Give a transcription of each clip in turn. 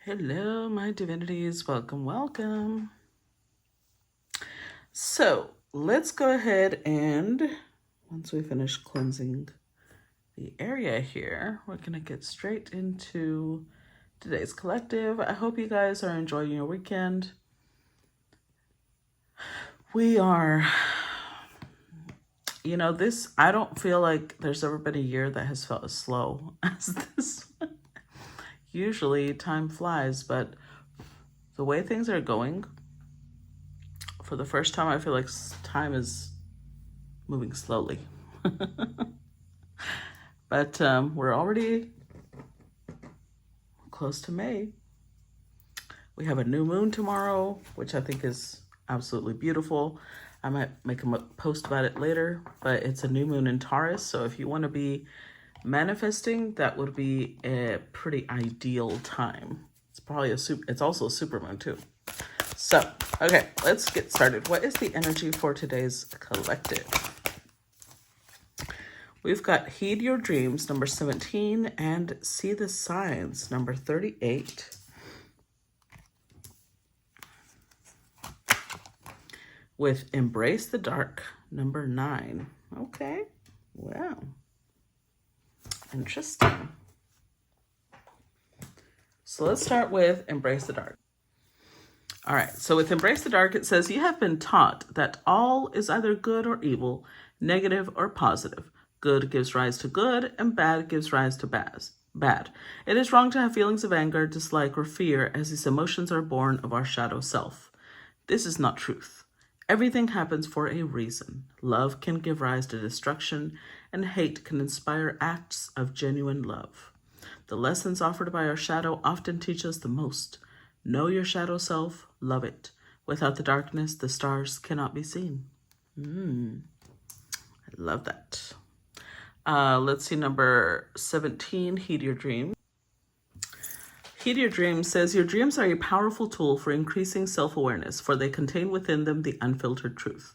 Hello, my divinities. Welcome, welcome. So let's go ahead and once we finish cleansing the area here, we're going to get straight into today's collective. I hope you guys are enjoying your weekend. We are, I don't feel like there's ever been a year that has felt as slow as this one. Usually time flies, but the way things are going, for the first time, I feel like time is moving slowly. But we're already close to May. We have a new moon tomorrow, which I think is absolutely beautiful. I might make a post about it later, but it's a new moon in Taurus. So if you want to be manifesting, that would be a pretty ideal time. It's probably it's also a super moon too. So, okay, let's get started. What is the energy for today's collective? We've got Heed Your Dreams, number 17, and See the Signs, number 38. With Embrace the Dark, number 9. Okay, wow. Interesting. So let's start with Embrace the Dark. All right, so with Embrace the Dark, it says, you have been taught that all is either good or evil, negative or positive. Good gives rise to good, and bad gives rise to bad. It is wrong to have feelings of anger, dislike, or fear, as these emotions are born of our shadow self. This is not truth. Everything happens for a reason. Love can give rise to destruction, and hate can inspire acts of genuine love. The lessons offered by our shadow often teach us the most. Know your shadow self, love it. Without the darkness, the stars cannot be seen. I love that. Let's see, number 17, Heed Your Dream. Heed Your Dream says, your dreams are a powerful tool for increasing self-awareness, for they contain within them the unfiltered truth.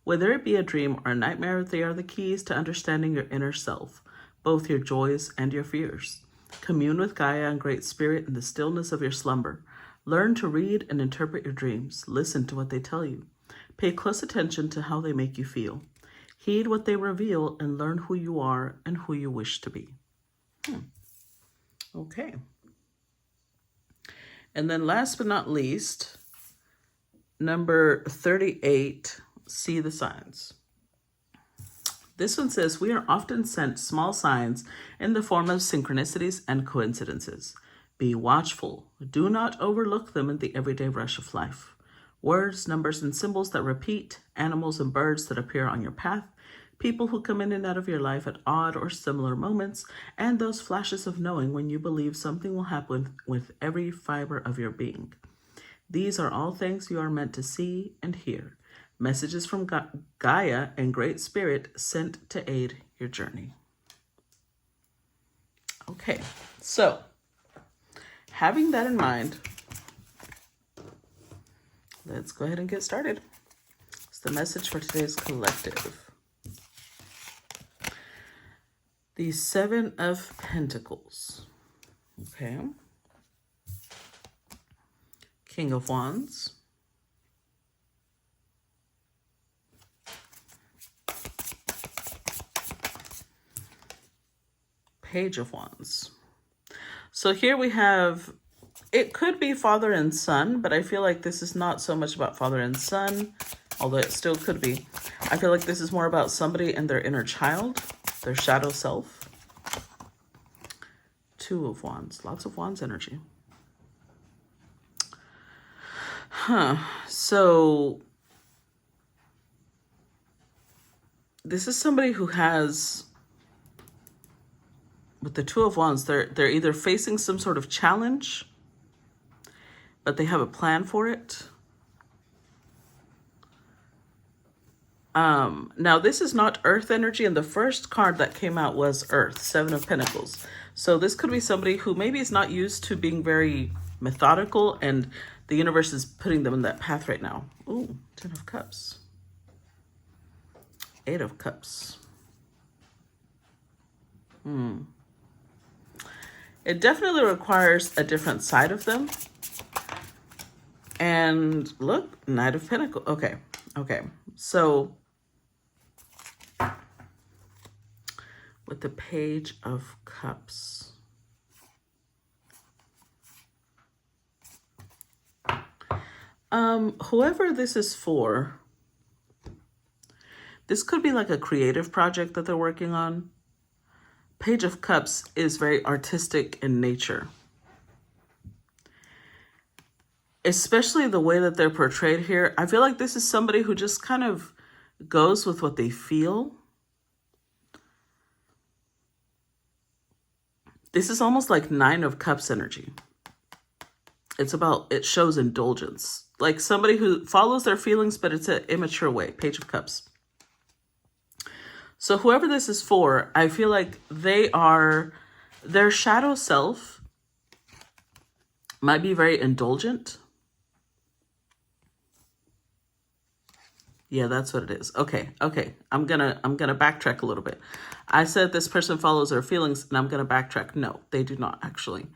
Whether it be a dream or a nightmare, they are the keys to understanding your inner self, both your joys and your fears. Commune with Gaia and Great Spirit in the stillness of your slumber. Learn to read and interpret your dreams. Listen to what they tell you. Pay close attention to how they make you feel. Heed what they reveal and learn who you are and who you wish to be. Okay. And then last but not least, number 38, See the Signs. This one says, we are often sent small signs in the form of synchronicities and coincidences. Be watchful. Do not overlook them in the everyday rush of life. Words, numbers, and symbols that repeat, animals and birds that appear on your path, people who come in and out of your life at odd or similar moments, and those flashes of knowing when you believe something will happen with every fiber of your being. These are all things you are meant to see and hear. Messages from Gaia and Great Spirit sent to aid your journey. Okay, so having that in mind, let's go ahead and get started. It's the message for today's collective. The 7 of Pentacles. Okay. King of Wands. Page of Wands. So here we have, it could be father and son, but I feel like this is not so much about father and son, although it still could be. I feel like this is more about somebody and their inner child, their shadow self. 2 of Wands, lots of Wands energy. So this is somebody who has, with the 2 of Wands, they're either facing some sort of challenge, but they have a plan for it. Now this is not Earth energy, and the first card that came out was Earth, 7 of Pentacles. So this could be somebody who maybe is not used to being very methodical, and the universe is putting them in that path right now. Ooh, 10 of Cups. 8 of Cups. It definitely requires a different side of them. And look, Knight of Pentacles. Okay, okay. So with the Page of Cups. Whoever this is for, this could be like a creative project that they're working on. Page of Cups is very artistic in nature. Especially the way that they're portrayed here. I feel like this is somebody who just kind of goes with what they feel. This is almost like Nine of Cups energy. It's about, it shows indulgence. Like somebody who follows their feelings, but it's an immature way. Page of Cups. So whoever this is for, I feel like they are, their shadow self might be very indulgent. Yeah, that's what it is. Okay, okay. I'm gonna backtrack a little bit. I said this person follows their feelings, and I'm gonna backtrack. No, they do not actually.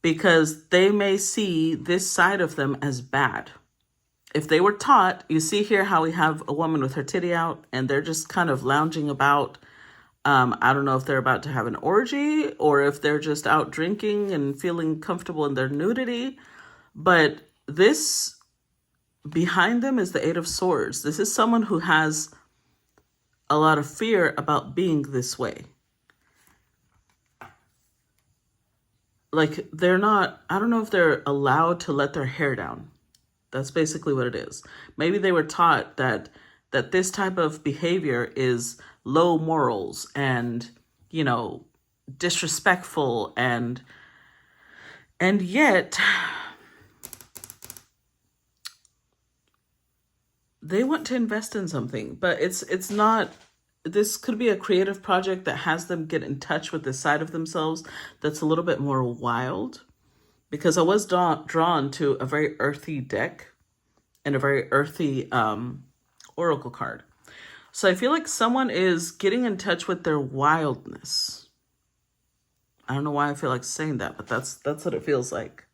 Because they may see this side of them as bad. If they were taught, you see here how we have a woman with her titty out and they're just kind of lounging about. I don't know if they're about to have an orgy or if they're just out drinking and feeling comfortable in their nudity. But this behind them is the Eight of Swords. This is someone who has a lot of fear about being this way. Like they're not, I don't know if they're allowed to let their hair down. That's basically what it is. Maybe they were taught that this type of behavior is low morals and, you know, disrespectful and yet they want to invest in something, but it's not. This could be a creative project that has them get in touch with this side of themselves that's a little bit more wild, because I was drawn to a very earthy deck and a very earthy oracle card. So I feel like someone is getting in touch with their wildness. I don't know why I feel like saying that, but that's what it feels like.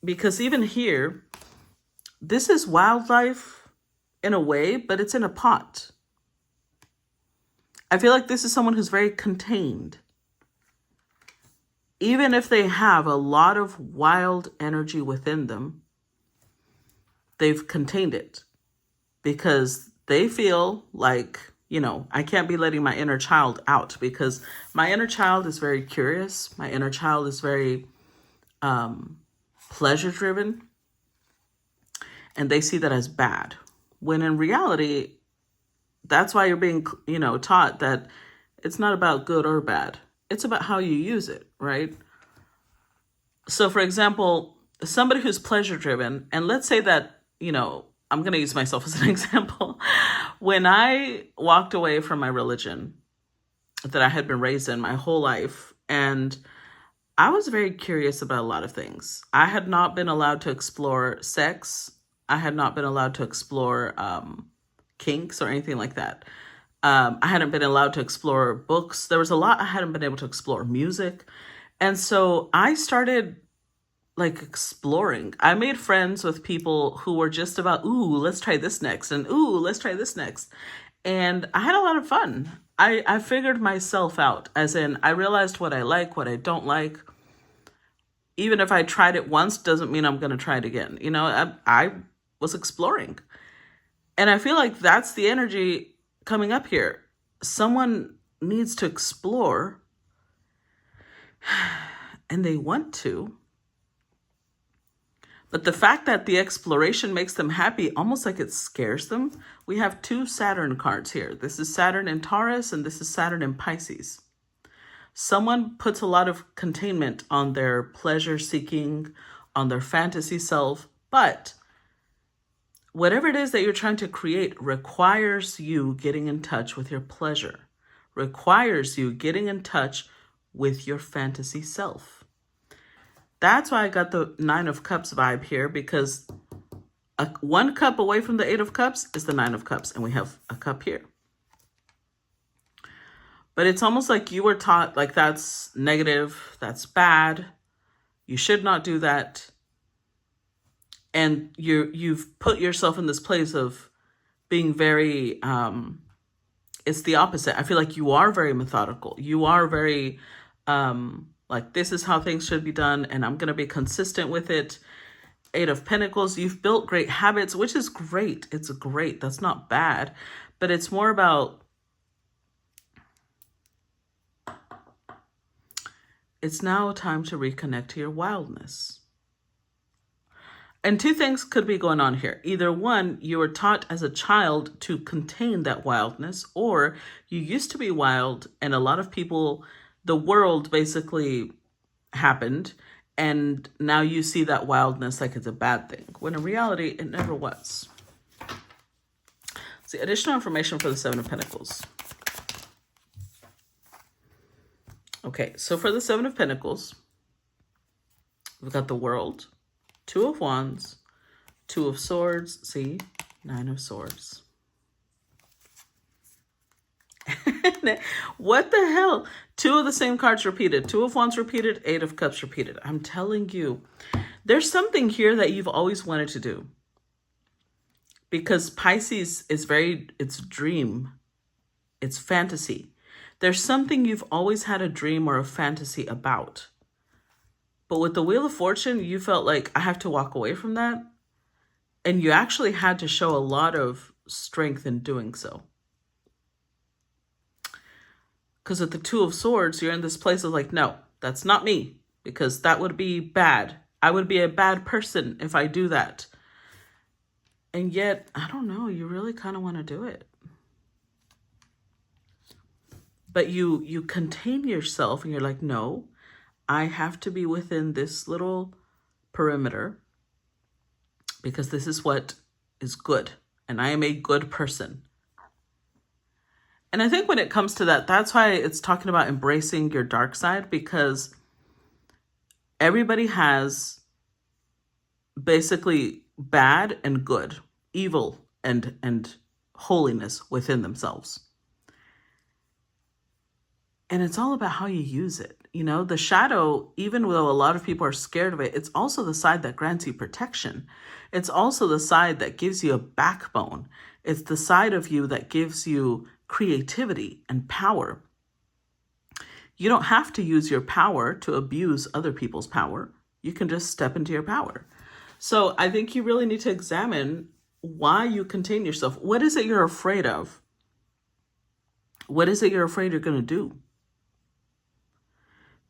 Because even here, this is wildlife in a way, but it's in a pot. I feel like this is someone who's very contained. Even if they have a lot of wild energy within them, they've contained it because they feel like, you know, I can't be letting my inner child out because my inner child is very curious. My inner child is very pleasure driven. And they see that as bad. When in reality, that's why you're being, you know, taught that it's not about good or bad. It's about how you use it, right? So for example, somebody who's pleasure driven, and let's say that, you know, I'm going to use myself as an example. When I walked away from my religion that I had been raised in my whole life, and I was very curious about a lot of things. I had not been allowed to explore sex. I had not been allowed to explore kinks or anything like that. I hadn't been allowed to explore books. There was a lot I hadn't been able to explore, music. And so I started like exploring. I made friends with people who were just about, ooh, let's try this next. And ooh, let's try this next. And I had a lot of fun. I figured myself out, as in I realized what I like, what I don't like. Even if I tried it once, doesn't mean I'm going to try it again. You know, I was exploring. And I feel like that's the energy coming up here. Someone needs to explore and they want to. But the fact that the exploration makes them happy, almost like it scares them. We have two Saturn cards here. This is Saturn in Taurus and this is Saturn in Pisces. Someone puts a lot of containment on their pleasure seeking, on their fantasy self, but whatever it is that you're trying to create requires you getting in touch with your pleasure, requires you getting in touch with your fantasy self. That's why I got the Nine of Cups vibe here, because one cup away from the Eight of Cups is the Nine of Cups, and we have a cup here. But it's almost like you were taught like that's negative, that's bad, you should not do that. And you've put yourself in this place of being very it's the opposite. I feel like you are very methodical. You are very like, this is how things should be done, and I'm going to be consistent with it. Eight of Pentacles, you've built great habits, which is great. It's great. That's not bad. But it's more about, it's now time to reconnect to your wildness. And two things could be going on here. Either one, you were taught as a child to contain that wildness, or you used to be wild and a lot of people, the world basically happened, and now you see that wildness like it's a bad thing, when in reality, it never was. See, additional information for the Seven of Pentacles. Okay, so for the Seven of Pentacles, we've got the World, Two of Wands, Two of Swords, see, Nine of Swords. What the hell? Two of the same cards repeated. Two of Wands repeated, Eight of Cups repeated. I'm telling you, there's something here that you've always wanted to do. Because Pisces is it's dream. It's fantasy. There's something you've always had a dream or a fantasy about. But with the Wheel of Fortune, you felt like, I have to walk away from that. And you actually had to show a lot of strength in doing so. Because with the Two of Swords, you're in this place of like, no, that's not me. Because that would be bad. I would be a bad person if I do that. And yet, I don't know, you really kind of want to do it. But you contain yourself and you're like, no, I have to be within this little perimeter because this is what is good. And I am a good person. And I think when it comes to that, that's why it's talking about embracing your dark side, because everybody has basically bad and good, evil and holiness within themselves. And it's all about how you use it. You know, the shadow, even though a lot of people are scared of it, it's also the side that grants you protection. It's also the side that gives you a backbone. It's the side of you that gives you creativity and power. You don't have to use your power to abuse other people's power. You can just step into your power. So I think you really need to examine why you contain yourself. What is it you're afraid of? What is it you're afraid you're going to do?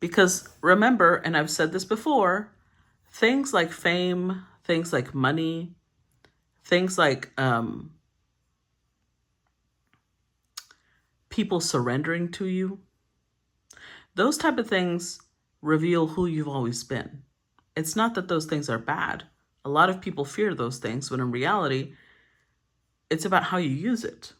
Because remember, and I've said this before, things like fame, things like money, things like people surrendering to you, those type of things reveal who you've always been. It's not that those things are bad. A lot of people fear those things, when in reality, it's about how you use it.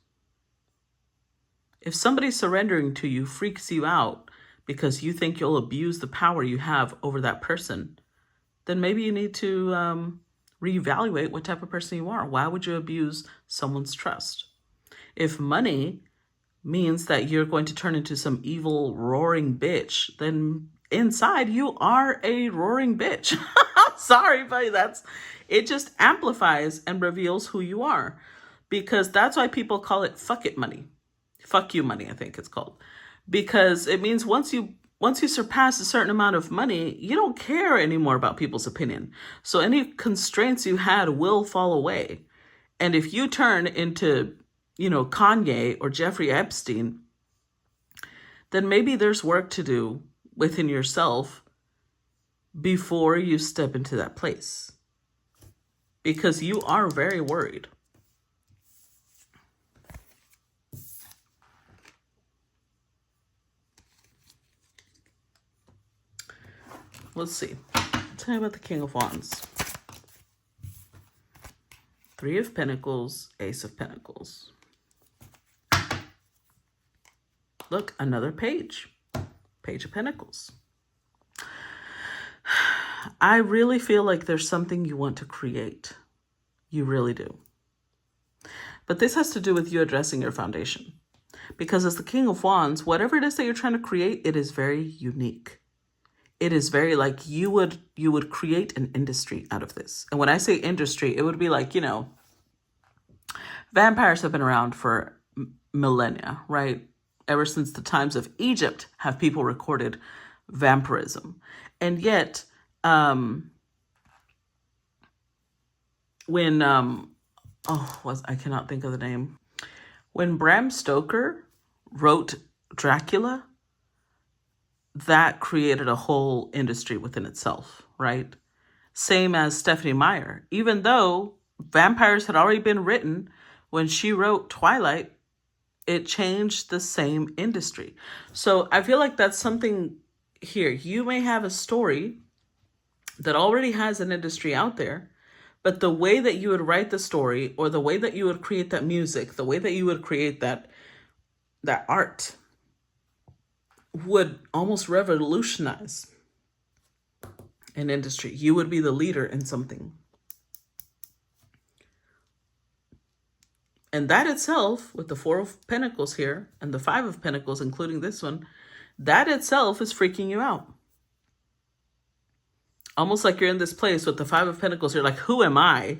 If somebody surrendering to you freaks you out because you think you'll abuse the power you have over that person, then maybe you need to reevaluate what type of person you are. Why would you abuse someone's trust? If money means that you're going to turn into some evil, roaring bitch, then inside you are a roaring bitch. Sorry, but it just amplifies and reveals who you are. Because that's why people call it fuck it money. Fuck you money, I think it's called. Because it means once you surpass a certain amount of money, you don't care anymore about people's opinion. So any constraints you had will fall away. And if you turn into, Kanye or Jeffrey Epstein, then maybe there's work to do within yourself before you step into that place. Because you are very worried. Let's see. Tell me about the King of Wands. Three of Pentacles, Ace of Pentacles. Look, another page. Page of Pentacles. I really feel like there's something you want to create. You really do. But this has to do with you addressing your foundation. Because as the King of Wands, whatever it is that you're trying to create, it is very unique. It is very like you would create an industry out of this. And when I say industry, it would be like, vampires have been around for millennia, right? Ever since the times of Egypt have people recorded vampirism. And yet, when I cannot think of the name. When Bram Stoker wrote Dracula, that created a whole industry within itself, right? Same as Stephanie Meyer. Even though vampires had already been written when she wrote Twilight, it changed the same industry. So I feel like that's something here. You may have a story that already has an industry out there, but the way that you would write the story, or the way that you would create that music, the way that you would create that art would almost revolutionize an industry. You would be the leader in something. And that itself, with the Four of Pentacles here and the Five of Pentacles, including this one, that itself is freaking you out. Almost like you're in this place with the Five of Pentacles. You're like, who am I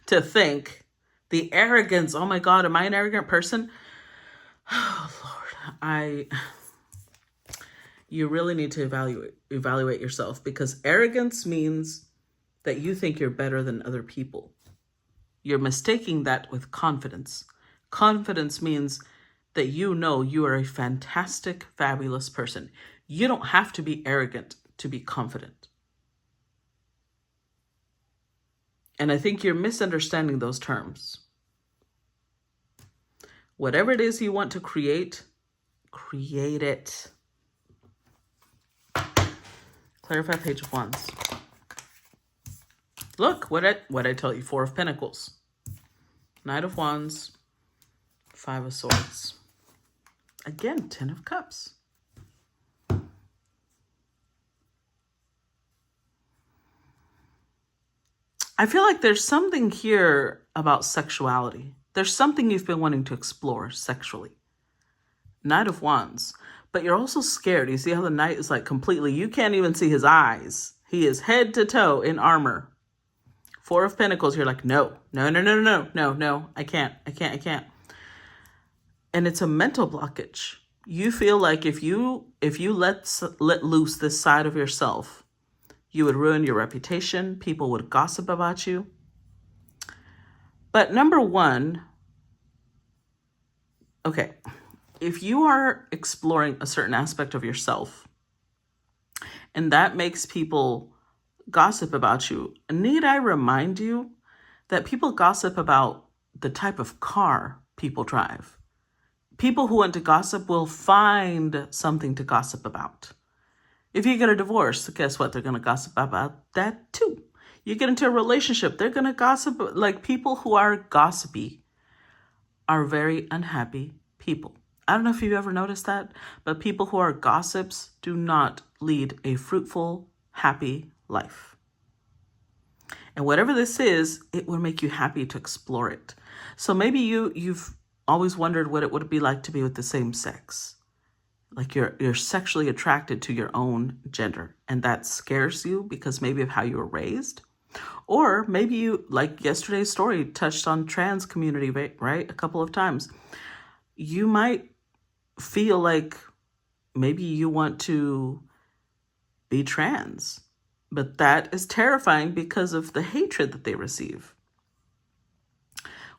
to think? The arrogance. Oh my God, am I an arrogant person? Oh Lord, you really need to evaluate yourself, because arrogance means that you think you're better than other people. You're mistaking that with confidence. Confidence means that you are a fantastic, fabulous person. You don't have to be arrogant to be confident. And I think you're misunderstanding those terms. Whatever it is you want to create, create it. Clarify Page of Wands. Look, what I tell you, Four of Pentacles. Knight of Wands, Five of Swords. Again, Ten of Cups. I feel like there's something here about sexuality. There's something you've been wanting to explore sexually. Knight of Wands. But you're also scared. You see how the knight is like completely, you can't even see his eyes. He is head to toe in armor. Four of Pentacles, you're like, no, I can't. And it's a mental blockage. You feel like if you let loose this side of yourself, you would ruin your reputation. People would gossip about you. But number one, okay, if you are exploring a certain aspect of yourself and that makes people gossip about you, need I remind you that people gossip about the type of car people drive? People who want to gossip will find something to gossip about. If you get a divorce, guess what? They're going to gossip about that too. You get into a relationship, they're going to gossip. Like, people who are gossipy are very unhappy people. I don't know if you've ever noticed that, but people who are gossips do not lead a fruitful, happy life. And whatever this is, it will make you happy to explore it. So maybe you've always wondered what it would be like to be with the same sex. Like you're sexually attracted to your own gender, and that scares you because maybe of how you were raised. Or maybe you, like yesterday's story, touched on trans community, right? A couple of times. You might feel like maybe you want to be trans, but that is terrifying because of the hatred that they receive.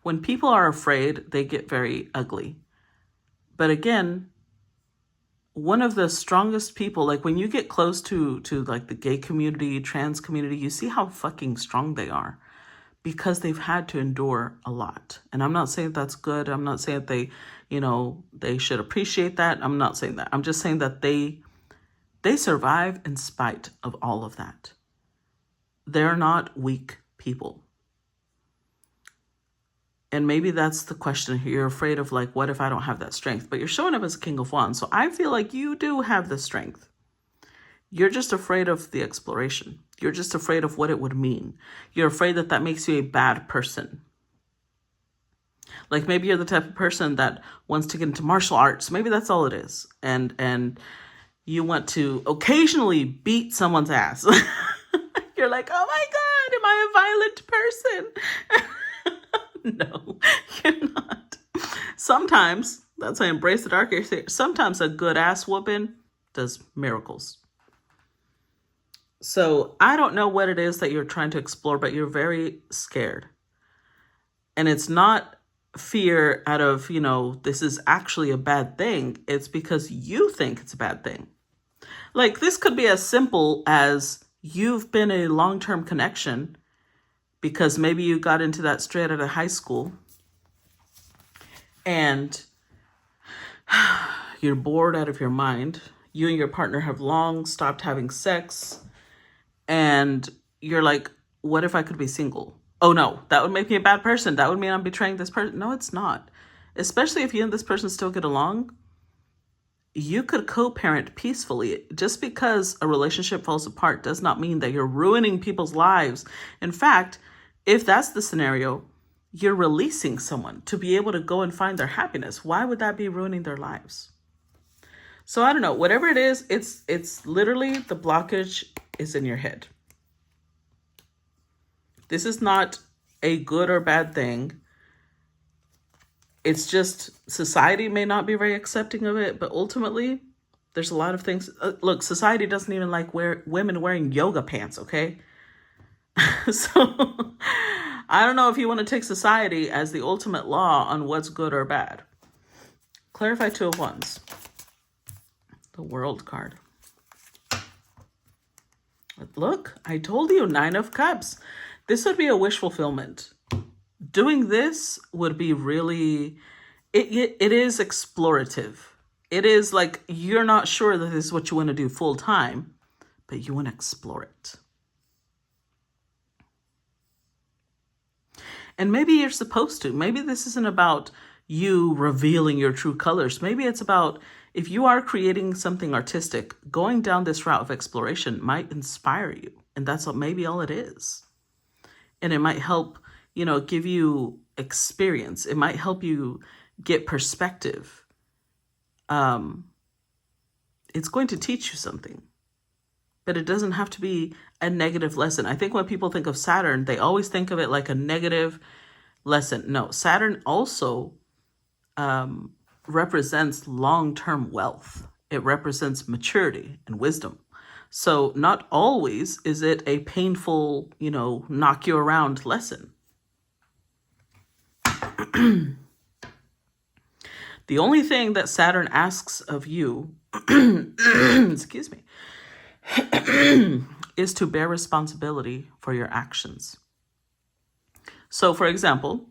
When people are afraid, they get very ugly. But again, one of the strongest people, like when you get close to like the gay community, trans community, you see how fucking strong they are because they've had to endure a lot. And I'm not saying that's good. I'm not saying that they should appreciate that. I'm not saying that. I'm just saying that they survive in spite of all of that. They're not weak people. And maybe that's the question here. You're afraid of like, what if I don't have that strength? But you're showing up as a King of Wands. So I feel like you do have the strength. You're just afraid of the exploration. You're just afraid of what it would mean. You're afraid that that makes you a bad person. Like maybe you're the type of person that wants to get into martial arts. Maybe that's all it is. And you want to occasionally beat someone's ass. You're like, oh my God, am I a violent person? No, you're not. Sometimes, that's why Embrace the Dark. Sometimes a good ass whooping does miracles. So I don't know what it is that you're trying to explore, but you're very scared. And it's not fear out of, this is actually a bad thing. It's because you think it's a bad thing. Like this could be as simple as you've been in a long-term connection because maybe you got into that straight out of high school and you're bored out of your mind. You and your partner have long stopped having sex and you're like, what if I could be single? Oh no, that would make me a bad person. That would mean I'm betraying this person. No, it's not. Especially if you and this person still get along. You could co-parent peacefully. Just because a relationship falls apart does not mean that you're ruining people's lives. In fact, if that's the scenario, you're releasing someone to be able to go and find their happiness. Why would that be ruining their lives? So I don't know, whatever it is, it's literally the blockage is in your head. This is not a good or bad thing. It's just society may not be very accepting of it, but ultimately there's a lot of things. Look, society doesn't even like women wearing yoga pants, okay? So I don't know if you want to take society as the ultimate law on what's good or bad. Clarify 2 of Wands. The World card. Look, I told you, 9 of Cups. This would be a wish fulfillment. Doing this would be really, it is explorative. It is like you're not sure that this is what you want to do full time, but you want to explore it. And maybe you're supposed to. Maybe this isn't about you revealing your true colors. Maybe it's about if you are creating something artistic, going down this route of exploration might inspire you. And that's maybe all it is. And it might help, give you experience. It might help you get perspective. It's going to teach you something. But it doesn't have to be a negative lesson. I think when people think of Saturn, they always think of it like a negative lesson. No, Saturn also represents long-term wealth. It represents maturity and wisdom. So not always is it a painful, knock you around lesson. The only thing that Saturn asks of you, excuse me, is to bear responsibility for your actions. So, for example,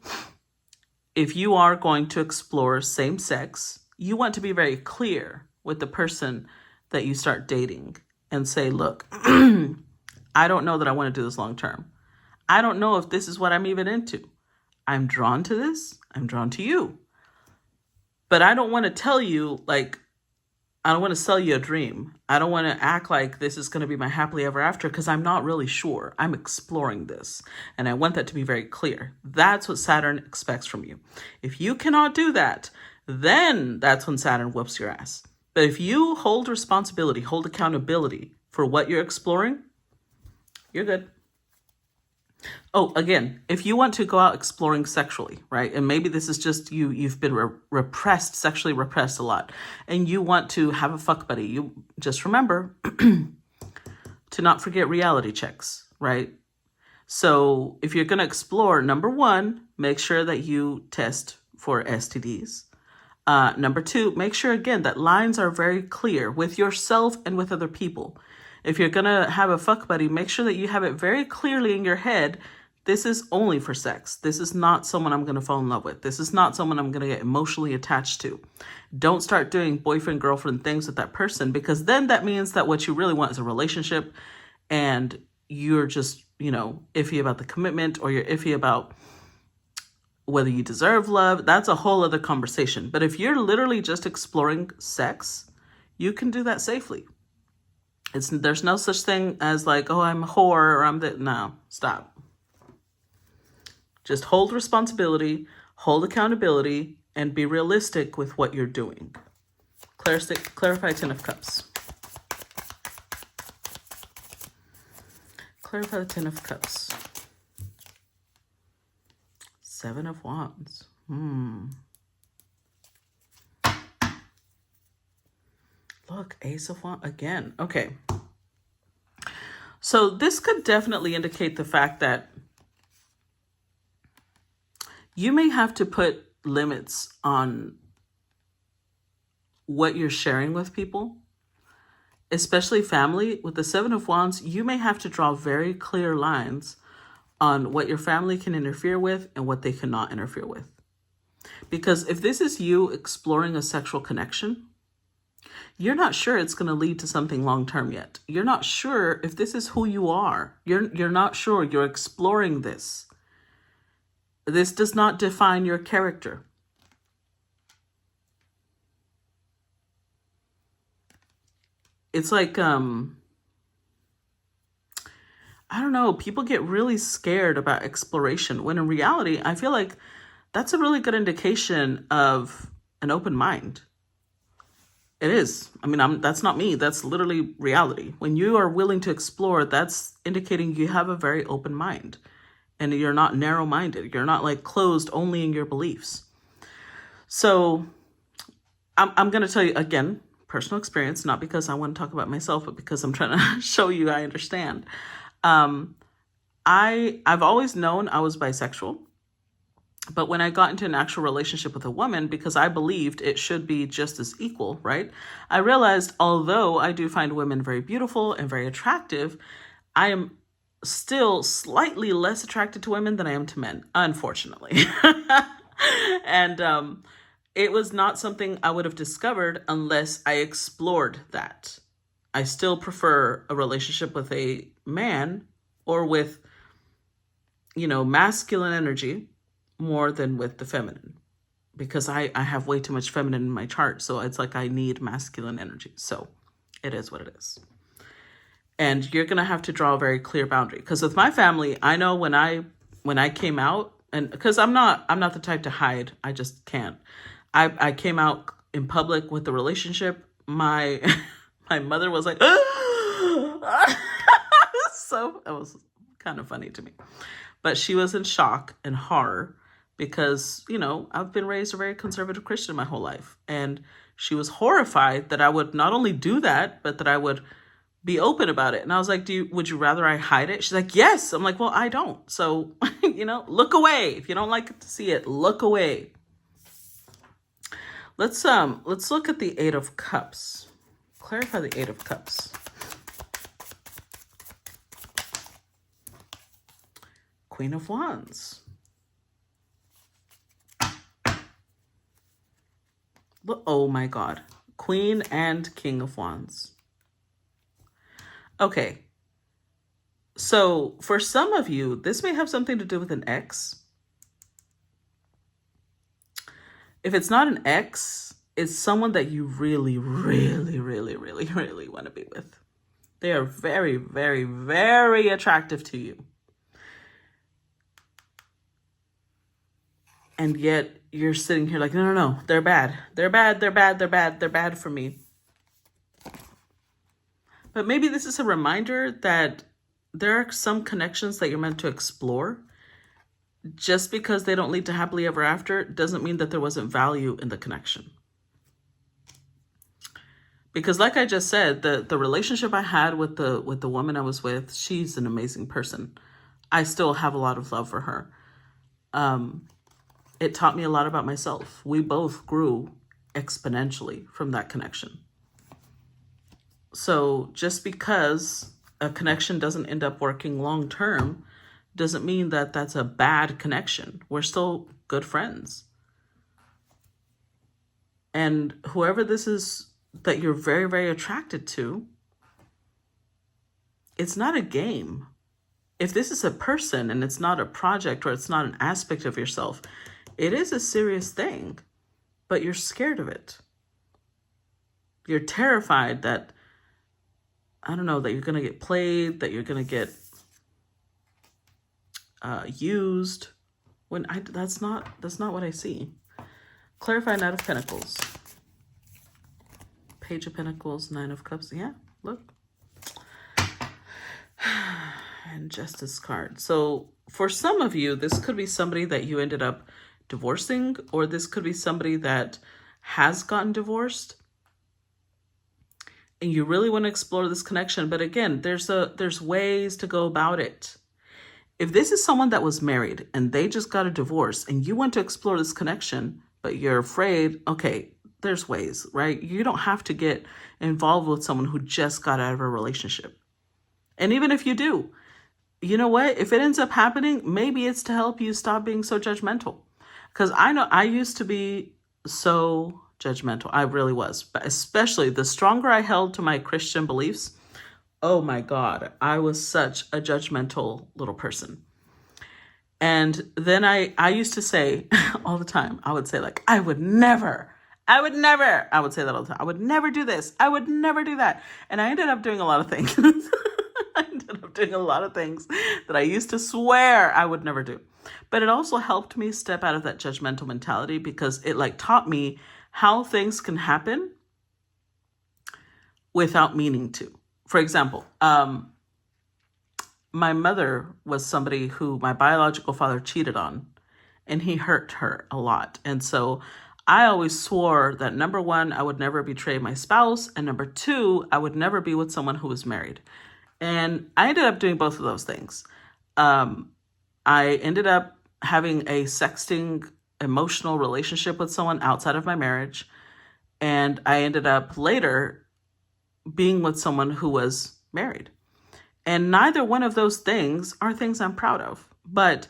if you are going to explore same sex, you want to be very clear with the person that you start dating and say, look, I don't know that I want to do this long term. I don't know if this is what I'm even into. I'm drawn to this. I'm drawn to you. But I don't want to tell you, like, I don't want to sell you a dream. I don't want to act like this is going to be my happily ever after because I'm not really sure. I'm exploring this. And I want that to be very clear. That's what Saturn expects from you. If you cannot do that, then that's when Saturn whoops your ass. But if you hold responsibility, hold accountability for what you're exploring, you're good. Oh, again, if you want to go out exploring sexually, right? And maybe this is just you've been sexually repressed a lot, and you want to have a fuck buddy. You just remember to not forget reality checks, right? So if you're going to explore, number 1, make sure that you test for STDs. Number 2, make sure, again, that lines are very clear with yourself and with other people. If you're going to have a fuck buddy, make sure that you have it very clearly in your head. This is only for sex. This is not someone I'm going to fall in love with. This is not someone I'm going to get emotionally attached to. Don't start doing boyfriend, girlfriend things with that person, because then that means that what you really want is a relationship and you're just, iffy about the commitment, or you're iffy about whether you deserve love. That's a whole other conversation. But if you're literally just exploring sex, you can do that safely. There's no such thing as like, oh, I'm a whore or I'm no, stop. Just hold responsibility, Hold accountability and be realistic with what you're doing. Clarify 10 of Cups. Clarify the 10 of Cups. 7 of Wands. Look, Ace of Wands again. Okay. So this could definitely indicate the fact that you may have to put limits on what you're sharing with people, especially family. With the 7 of Wands, you may have to draw very clear lines on what your family can interfere with and what they cannot interfere with. Because if this is you exploring a sexual connection, you're not sure it's going to lead to something long-term yet. You're not sure if this is who you are. You're not sure. You're exploring this. This does not define your character. It's like, I don't know, people get really scared about exploration, when in reality, I feel like that's a really good indication of an open mind. It is. I mean, that's not me. That's literally reality. When you are willing to explore, that's indicating you have a very open mind and you're not narrow-minded. You're not like closed only in your beliefs. So I'm going to tell you again, personal experience, not because I want to talk about myself, but because I'm trying to show you I understand. I've always known I was bisexual. But when I got into an actual relationship with a woman, because I believed it should be just as equal, right? I realized although I do find women very beautiful and very attractive, I am still slightly less attracted to women than I am to men, unfortunately. And it was not something I would have discovered unless I explored that. I still prefer a relationship with a man or with, masculine energy more than with the feminine, because I have way too much feminine in my chart. So it's like I need masculine energy. So it is what it is. And you're going to have to draw a very clear boundary, because with my family, I know when I came out, and because I'm not the type to hide, I just can't. I came out in public with the relationship. My mother was like, so it was kind of funny to me, but she was in shock and horror because, I've been raised a very conservative Christian my whole life. And she was horrified that I would not only do that, but that I would be open about it. And I was like, would you rather I hide it? She's like, yes. I'm like, well, I don't. So, look away. If you don't like to see it, look away. Let's look at the 8 of Cups. Clarify the 8 of Cups. Queen of Wands. Oh my God. Queen and King of Wands. Okay. So for some of you, this may have something to do with an ex. If it's not an ex, it's someone that you really, really, really, really, really want to be with. They are very, very, very attractive to you. And yet you're sitting here like, no, they're bad. They're bad for me. But maybe this is a reminder that there are some connections that you're meant to explore. Just because they don't lead to happily ever after doesn't mean that there wasn't value in the connection. Because like I just said, the relationship I had with the woman I was with, she's an amazing person. I still have a lot of love for her. It taught me a lot about myself. We both grew exponentially from that connection. So just because a connection doesn't end up working long term doesn't mean that that's a bad connection. We're still good friends. And whoever this is that you're very, very attracted to, it's not a game. If this is a person and it's not a project or it's not an aspect of yourself, it is a serious thing, but you're scared of it. You're terrified that, that you're going to get played, that you're going to get used, when that's not what I see. Clarify Knight of Pentacles. Page of Pentacles, Nine of Cups. Yeah, look. And Justice card. So for some of you, this could be somebody that you ended up divorcing, or this could be somebody that has gotten divorced and you really want to explore this connection. But again, there's ways to go about it. If this is someone that was married and they just got a divorce and you want to explore this connection, but you're afraid, okay, there's ways, right? You don't have to get involved with someone who just got out of a relationship. And even if you do, you know what? If it ends up happening, maybe it's to help you stop being so judgmental. Because I know I used to be so judgmental. I really was. But especially the stronger I held to my Christian beliefs, oh my God, I was such a judgmental little person. And then I used to say all the time, I would say like, I would never, I would say that all the time. I would never do this. I would never do that. And I ended up doing a lot of things. I ended up doing a lot of things that I used to swear I would never do. But it also helped me step out of that judgmental mentality, because it like taught me how things can happen without meaning to. For example, my mother was somebody who my biological father cheated on, and he hurt her a lot. And so I always swore that, number one, I would never betray my spouse, and number two, I would never be with someone who was married. And I ended up doing both of those things. I ended up having a sexting emotional relationship with someone outside of my marriage. And I ended up later being with someone who was married. And neither one of those things are things I'm proud of. But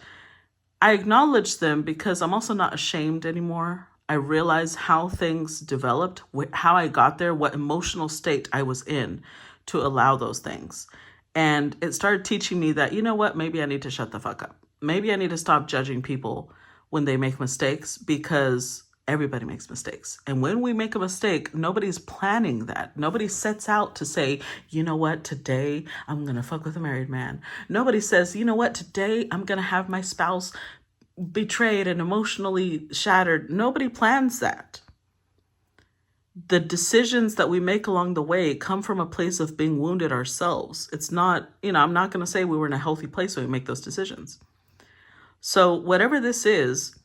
I acknowledge them because I'm also not ashamed anymore. I realize how things developed, how I got there, what emotional state I was in to allow those things. And it started teaching me that, you know what, maybe I need to shut the fuck up. Maybe I need to stop judging people when they make mistakes, because everybody makes mistakes. And when we make a mistake, nobody's planning that. Nobody sets out to say, you know what, today I'm going to fuck with a married man. Nobody says, you know what, today I'm going to have my spouse betrayed and emotionally shattered. Nobody plans that. The decisions that we make along the way come from a place of being wounded ourselves. It's not, I'm not going to say we were in a healthy place when we make those decisions. So whatever this is,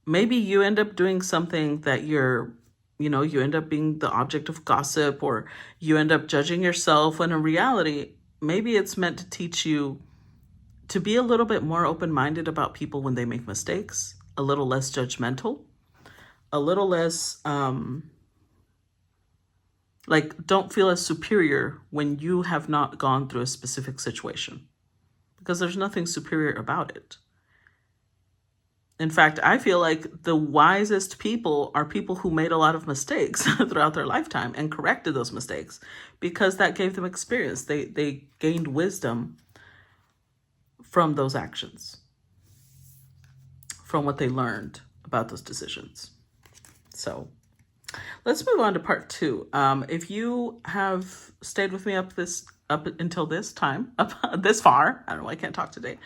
maybe you end up doing something that you end up being the object of gossip, or you end up judging yourself, when in reality, maybe it's meant to teach you to be a little bit more open-minded about people when they make mistakes, a little less judgmental, a little less, don't feel as superior when you have not gone through a specific situation, because there's nothing superior about it. In fact, I feel like the wisest people are people who made a lot of mistakes throughout their lifetime and corrected those mistakes, because that gave them experience. They gained wisdom from those actions, from what they learned about those decisions. So let's move on to part 2. If you have stayed with me up until this time, up this far, I don't know, I can't talk today.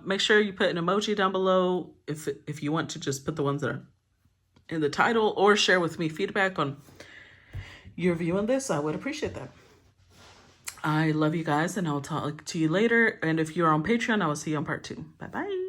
Make sure you put an emoji down below if you want to just put the ones that are in the title, or share with me feedback on your view on this. I would appreciate that. I love you guys, and I'll talk to you later. And if you're on Patreon, I will see you on part 2. Bye-bye.